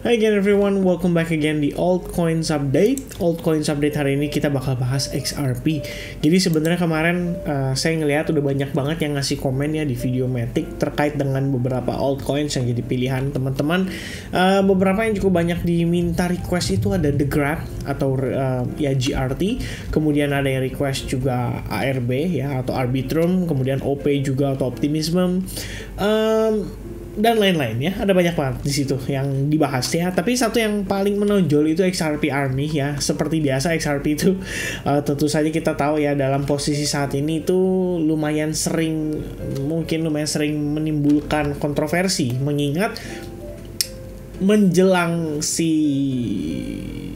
Hi again everyone, welcome back again di Altcoins Update. Altcoins Update hari ini kita bakal bahas XRP. Jadi sebenarnya kemarin saya ngelihat udah banyak banget yang ngasih komen ya di video Matic terkait dengan beberapa altcoins yang jadi pilihan teman-teman. Beberapa yang cukup banyak diminta request itu ada The Grab atau ya GRT. Kemudian ada yang request juga ARB ya atau Arbitrum. Kemudian OP juga atau Optimism. Dan lain-lain ya, ada banyak banget di situ yang dibahas ya. Tapi satu yang paling menonjol itu XRP Army ya. Seperti biasa XRP itu tentu saja kita tahu ya dalam posisi saat ini itu lumayan sering menimbulkan kontroversi, mengingat menjelang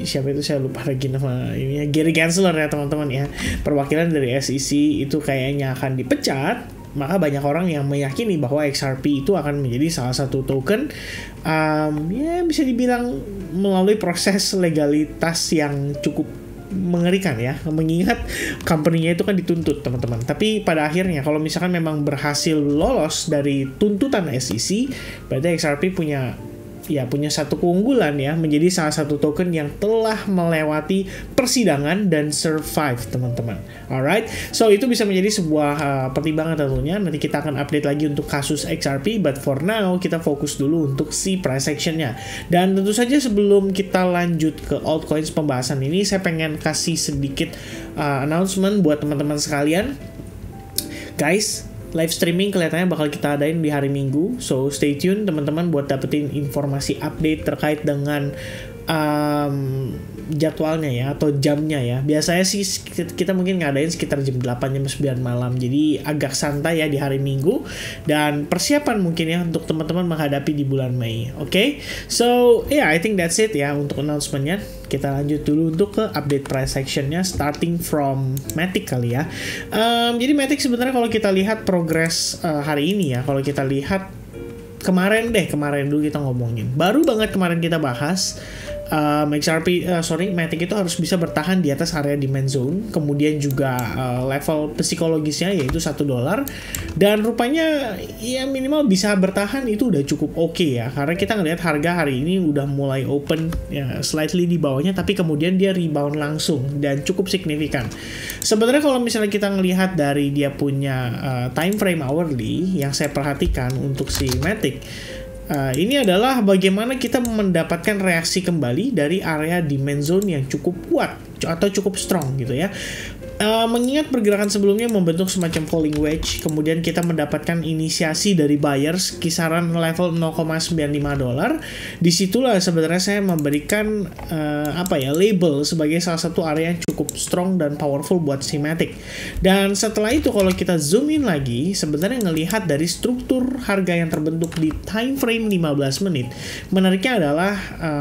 siapa itu saya lupa lagi nama ini ya, Gary Gensler ya teman-teman ya, perwakilan dari SEC itu kayaknya akan dipecat. Maka banyak orang yang meyakini bahwa XRP itu akan menjadi salah satu token ya bisa dibilang melalui proses legalitas yang cukup mengerikan ya, mengingat company-nya itu kan dituntut teman-teman. Tapi pada akhirnya kalau misalkan memang berhasil lolos dari tuntutan SEC, berarti XRP punya satu keunggulan ya, menjadi salah satu token yang telah melewati persidangan dan survive teman-teman. Alright, so itu bisa menjadi sebuah pertimbangan tentunya. Nanti kita akan update lagi untuk kasus XRP, but for now kita fokus dulu untuk si price action-nya. Dan tentu saja sebelum kita lanjut ke altcoins pembahasan ini, saya pengen kasih sedikit announcement buat teman-teman sekalian. Guys, live streaming kelihatannya bakal kita adain di hari Minggu, so stay tune teman-teman buat dapetin informasi update terkait dengan jadwalnya ya atau jamnya ya. Biasanya sih kita mungkin ngadain sekitar jam 8 jam 9 malam. Jadi agak santai ya di hari Minggu, dan persiapan mungkin ya untuk teman-teman menghadapi di bulan Mei. Oke. So, yeah, I think that's it ya untuk announcement-nya. Kita lanjut dulu untuk ke update price action-nya starting from Matic kali ya. Jadi Matic sebenarnya kalau kita lihat progres hari ini ya, kalau kita lihat kemarin dulu kita ngomongin. Baru banget kemarin kita bahas Matic itu harus bisa bertahan di atas area demand zone, kemudian juga level psikologisnya yaitu $1, dan rupanya ya minimal bisa bertahan itu udah cukup oke ya, karena kita ngelihat harga hari ini udah mulai open ya, slightly di bawahnya, tapi kemudian dia rebound langsung dan cukup signifikan. Sebenarnya kalau misalnya kita ngelihat dari dia punya time frame hourly yang saya perhatikan untuk si Matic, ini adalah bagaimana kita mendapatkan reaksi kembali dari area demand zone yang cukup kuat atau cukup strong gitu ya. Mengingat pergerakan sebelumnya membentuk semacam falling wedge, kemudian kita mendapatkan inisiasi dari buyers kisaran level $0.95. Disitulah sebenarnya saya memberikan label sebagai salah satu area yang cukup strong dan powerful buat si Matic. Dan setelah itu kalau kita zoom in lagi, sebenarnya ngelihat dari struktur harga yang terbentuk di time frame 15 menit, menariknya adalah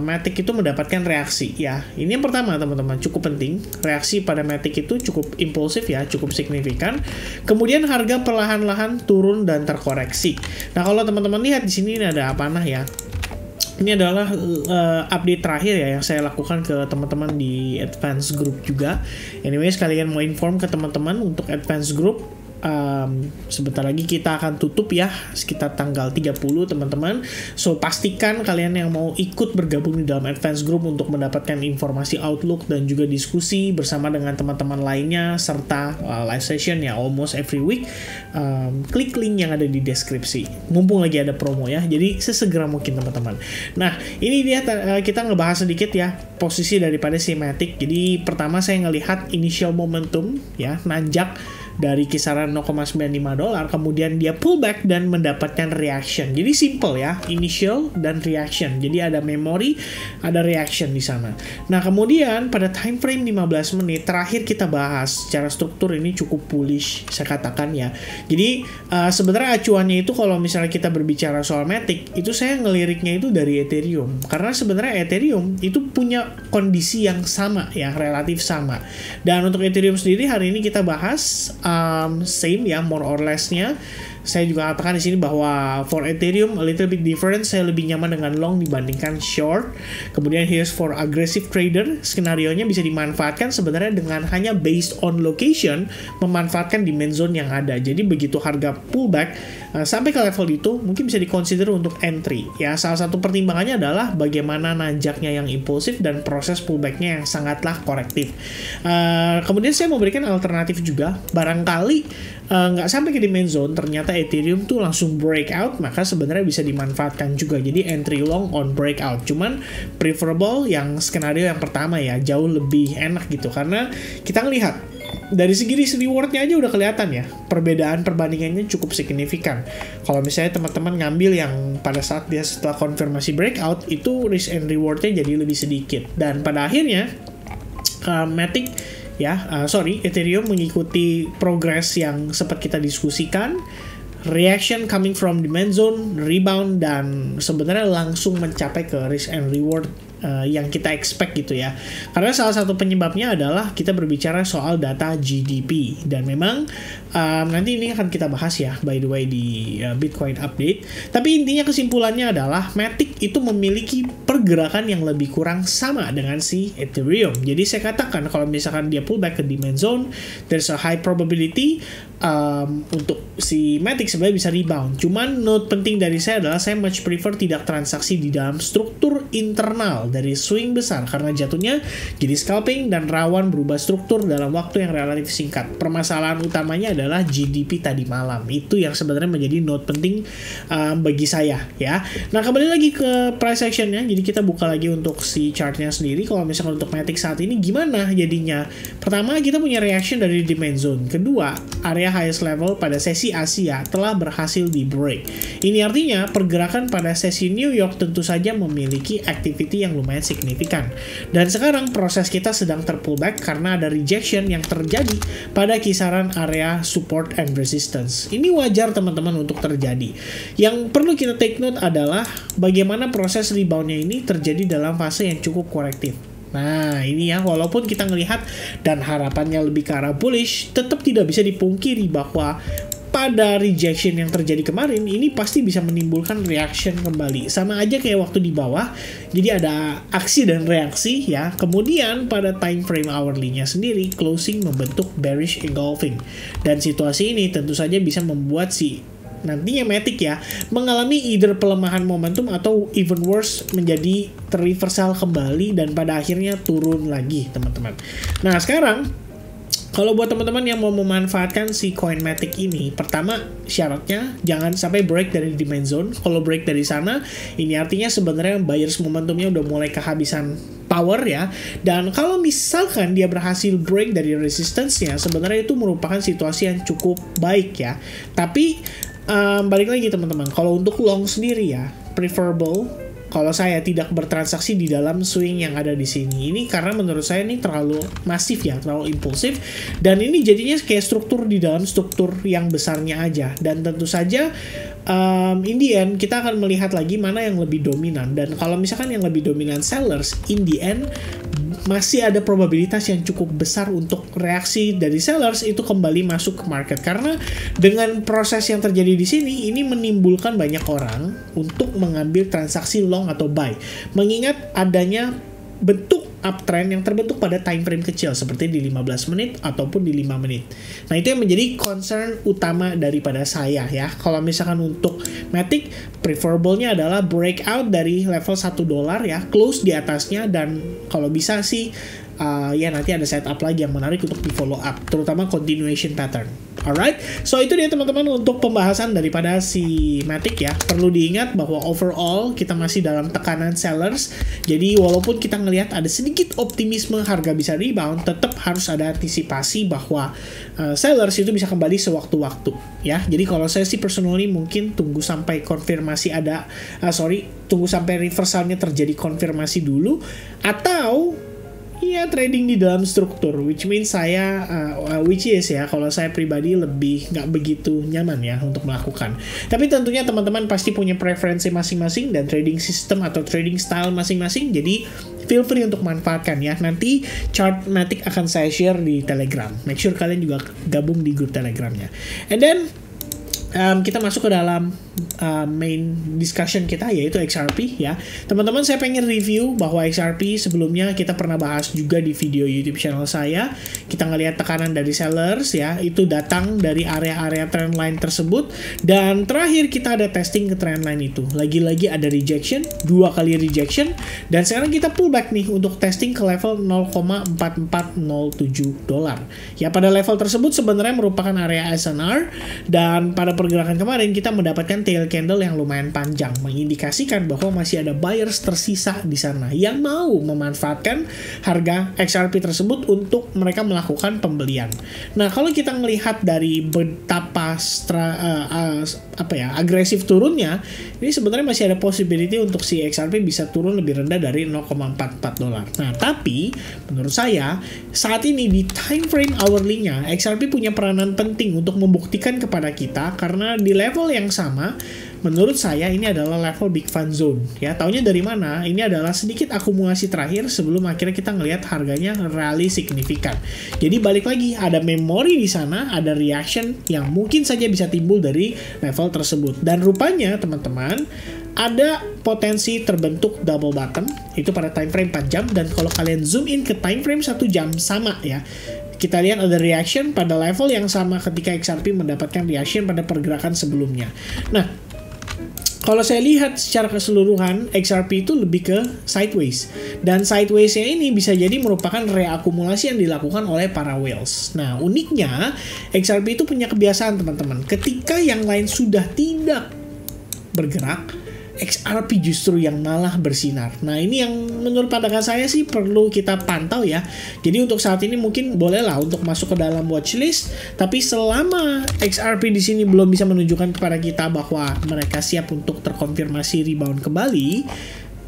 Matic itu mendapatkan reaksi ya. Ini yang pertama teman-teman, cukup penting. Reaksi pada Matic itu cukup impulsif ya, cukup signifikan. Kemudian harga perlahan-lahan turun dan terkoreksi. Nah, kalau teman-teman lihat di sini ada apa ya? Ini adalah update terakhir ya yang saya lakukan ke teman-teman di Advance Group juga. Anyway, sekalian mau inform ke teman-teman untuk Advance Group. Sebentar lagi kita akan tutup ya, sekitar tanggal 30 teman-teman. So pastikan kalian yang mau ikut bergabung di dalam Advance Group untuk mendapatkan informasi outlook dan juga diskusi bersama dengan teman-teman lainnya, serta live session ya almost every week. Klik link yang ada di deskripsi, mumpung lagi ada promo ya, jadi sesegera mungkin teman-teman. Nah, ini dia kita ngebahas sedikit ya posisi daripada si Matic. Jadi pertama saya ngelihat initial momentum ya, nanjak dari kisaran $0.95, kemudian dia pullback dan mendapatkan reaction. Jadi simple ya, initial dan reaction. Jadi ada memory, ada reaction di sana. Nah, kemudian pada time frame 15 menit terakhir kita bahas secara struktur ini cukup bullish saya katakan ya. Jadi sebenarnya acuannya itu kalau misalnya kita berbicara soal Matic, itu saya ngeliriknya itu dari Ethereum. Karena sebenarnya Ethereum itu punya kondisi yang sama ya, relatif sama. Dan untuk Ethereum sendiri hari ini kita bahas same ya, more or less-nya. saya juga katakan di sini bahwa for Ethereum a little bit different, saya lebih nyaman dengan long dibandingkan short. Kemudian here's for aggressive trader, skenario-nya bisa dimanfaatkan sebenarnya dengan hanya based on location, memanfaatkan demand zone yang ada. Jadi begitu harga pullback sampai ke level itu, mungkin bisa dikonsider untuk entry. Ya, salah satu pertimbangannya adalah bagaimana nanjaknya yang impulsif dan proses pullback-nya yang sangatlah korektif. Kemudian saya memberikan alternatif juga, barangkali nggak sampai ke demand zone, ternyata Ethereum tuh langsung breakout, maka sebenarnya bisa dimanfaatkan juga. Jadi entry long on breakout. Cuman preferable yang skenario yang pertama ya, jauh lebih enak gitu. Karena kita ngelihat dari segi risk rewardnya aja udah kelihatan ya, perbedaan perbandingannya cukup signifikan. Kalau misalnya teman-teman ngambil yang pada saat dia setelah konfirmasi breakout, itu risk and rewardnya jadi lebih sedikit. Dan pada akhirnya Matic Ethereum mengikuti progres yang sempat kita diskusikan, reaction coming from demand zone, rebound, dan sebenarnya langsung mencapai ke risk and reward yang kita expect gitu ya. Karena salah satu penyebabnya adalah kita berbicara soal data GDP, dan memang nanti ini akan kita bahas ya by the way di Bitcoin update. Tapi intinya kesimpulannya adalah Matic itu memiliki pergerakan yang lebih kurang sama dengan si Ethereum. Jadi saya katakan kalau misalkan dia pullback ke demand zone, there's a high probability untuk si Matic sebenarnya bisa rebound. Cuman note penting dari saya adalah saya much prefer tidak transaksi di dalam struktur internal dari swing besar, karena jatuhnya jadi scalping dan rawan berubah struktur dalam waktu yang relatif singkat. Permasalahan utamanya adalah GDP tadi malam. Itu yang sebenarnya menjadi note penting bagi saya ya. Nah, kembali lagi ke price actionnya. Jadi kita buka lagi untuk si chartnya sendiri. Kalau misalkan untuk Matic saat ini gimana jadinya? Pertama, kita punya reaction dari demand zone. Kedua, area highest level pada sesi Asia telah berhasil di break. Ini artinya pergerakan pada sesi New York tentu saja memiliki activity yang lumayan signifikan. Dan sekarang proses kita sedang terpullback karena ada rejection yang terjadi pada kisaran area support and resistance. Ini wajar teman-teman untuk terjadi. Yang perlu kita take note adalah bagaimana proses reboundnya ini terjadi dalam fase yang cukup korektif. Nah, ini ya, walaupun kita ngelihat dan harapannya lebih ke arah bullish, tetap tidak bisa dipungkiri bahwa pada rejection yang terjadi kemarin, ini pasti bisa menimbulkan reaction kembali. Sama aja kayak waktu di bawah, jadi ada aksi dan reaksi ya. Kemudian pada time frame hourly-nya sendiri, closing membentuk bearish engulfing. Dan situasi ini tentu saja bisa membuat si nantinya Matic ya mengalami either pelemahan momentum atau even worse menjadi reversal kembali dan pada akhirnya turun lagi teman-teman. Nah, sekarang kalau buat teman-teman yang mau memanfaatkan si coin Matic ini, pertama syaratnya jangan sampai break dari demand zone. Kalau break dari sana, ini artinya sebenarnya buyers momentumnya udah mulai kehabisan power ya. Dan kalau misalkan dia berhasil break dari resistance-nya, sebenarnya itu merupakan situasi yang cukup baik ya. Tapi balik lagi teman-teman, kalau untuk long sendiri ya, preferable kalau saya tidak bertransaksi di dalam swing yang ada di sini. Ini karena menurut saya ini terlalu masif ya, terlalu impulsif. Dan ini jadinya kayak struktur di dalam struktur yang besarnya aja. Dan tentu saja in the end kita akan melihat lagi mana yang lebih dominan. Dan kalau misalkan yang lebih dominan sellers, in the end masih ada probabilitas yang cukup besar untuk reaksi dari sellers itu kembali masuk ke market. Karena dengan proses yang terjadi di sini, ini menimbulkan banyak orang untuk mengambil transaksi long atau buy. Mengingat adanya bentuk uptrend yang terbentuk pada time frame kecil seperti di 15 menit ataupun di 5 menit. Nah, itu yang menjadi concern utama daripada saya ya. Kalau misalkan untuk Matic, preferable-nya adalah breakout dari level $1 ya, close di atasnya, dan kalau bisa sih ya nanti ada setup lagi yang menarik untuk di follow up, terutama continuation pattern. Alright, so itu dia teman-teman untuk pembahasan daripada si Matic ya. Perlu diingat bahwa overall kita masih dalam tekanan sellers. Jadi walaupun kita ngelihat ada sedikit optimisme harga bisa rebound, tetap harus ada antisipasi bahwa sellers itu bisa kembali sewaktu-waktu ya. Jadi kalau saya sih personally mungkin tunggu sampai konfirmasi tunggu sampai reversalnya terjadi konfirmasi dulu, atau iya trading di dalam struktur, which is ya kalau saya pribadi lebih nggak begitu nyaman ya untuk melakukan. Tapi tentunya teman-teman pasti punya preferensi masing-masing dan trading system atau trading style masing-masing, jadi feel free untuk manfaatkan ya. Nanti chart Matic akan saya share di Telegram, make sure kalian juga gabung di grup Telegramnya. And then kita masuk ke dalam main discussion kita, yaitu XRP ya. Teman-teman, saya pengen review bahwa XRP sebelumnya kita pernah bahas juga di video YouTube channel saya. Kita ngelihat tekanan dari sellers ya, itu datang dari area-area trendline tersebut, dan terakhir kita ada testing ke trendline itu. Lagi-lagi ada rejection, 2 kali rejection, dan sekarang kita pullback nih untuk testing ke level 0,4407 dolar. Ya, pada level tersebut sebenarnya merupakan area SNR, dan pada pergerakan kemarin kita mendapatkan tail candle yang lumayan panjang, mengindikasikan bahwa masih ada buyers tersisa di sana yang mau memanfaatkan harga XRP tersebut untuk mereka melakukan pembelian. Nah, kalau kita melihat dari betapa agresif turunnya, ini sebenarnya masih ada possibility untuk si XRP bisa turun lebih rendah dari 0,44 dolar. Nah, tapi menurut saya saat ini di time frame hourly-nya XRP punya peranan penting untuk membuktikan kepada kita, karena di level yang sama menurut saya ini adalah level big fund zone ya. Taunya dari mana? Ini adalah sedikit akumulasi terakhir sebelum akhirnya kita ngelihat harganya rally signifikan. Jadi balik lagi, ada memori di sana, ada reaction yang mungkin saja bisa timbul dari level tersebut. Dan rupanya teman-teman, ada potensi terbentuk double bottom itu pada time frame 4 jam, dan kalau kalian zoom in ke time frame 1 jam sama ya. Kita lihat ada reaction pada level yang sama ketika XRP mendapatkan reaction pada pergerakan sebelumnya. Nah, kalau saya lihat secara keseluruhan, XRP itu lebih ke sideways. Dan sideways-nya ini bisa jadi merupakan reakumulasi yang dilakukan oleh para whales. Nah, uniknya, XRP itu punya kebiasaan teman-teman. Ketika yang lain sudah tidak bergerak, XRP justru yang malah bersinar. Nah, ini yang menurut pandangan saya sih perlu kita pantau ya. Jadi untuk saat ini mungkin bolehlah untuk masuk ke dalam watchlist, tapi selama XRP di sini belum bisa menunjukkan kepada kita bahwa mereka siap untuk terkonfirmasi rebound kembali,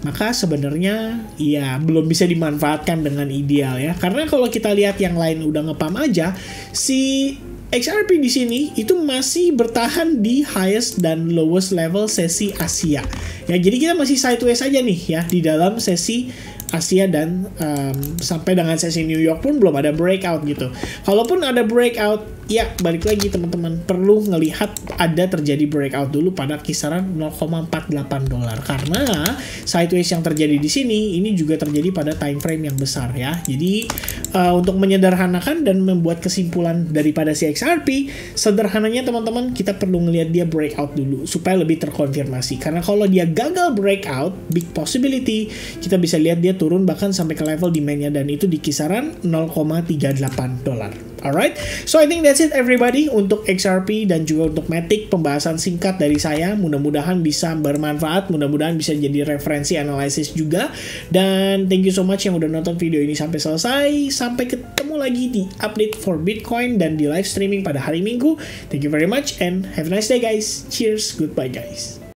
maka sebenarnya ya belum bisa dimanfaatkan dengan ideal ya. Karena kalau kita lihat yang lain udah ngepam aja, si XRP di sini itu masih bertahan di highest dan lowest level sesi Asia. Ya, jadi kita masih sideways aja nih ya di dalam sesi Asia, dan sampai dengan sesi New York pun belum ada breakout gitu. Kalaupun ada breakout, ya balik lagi teman-teman, perlu ngelihat ada terjadi breakout dulu pada kisaran 0,48 dolar, karena sideways yang terjadi di sini ini juga terjadi pada time frame yang besar ya. Jadi untuk menyederhanakan dan membuat kesimpulan daripada si XRP, sederhananya teman-teman, kita perlu ngelihat dia breakout dulu supaya lebih terkonfirmasi. Karena kalau dia gagal breakout, big possibility kita bisa lihat dia turun bahkan sampai ke level demand-nya, dan itu di kisaran 0,38 dolar. Alright, so I think that's it everybody untuk XRP dan juga untuk Matic. Pembahasan singkat dari saya, mudah-mudahan bisa bermanfaat, mudah-mudahan bisa jadi referensi analisis juga. Dan thank you so much yang udah nonton video ini sampai selesai. Sampai ketemu lagi di update for Bitcoin dan di live streaming pada hari Minggu. Thank you very much and have a nice day guys. Cheers, goodbye guys.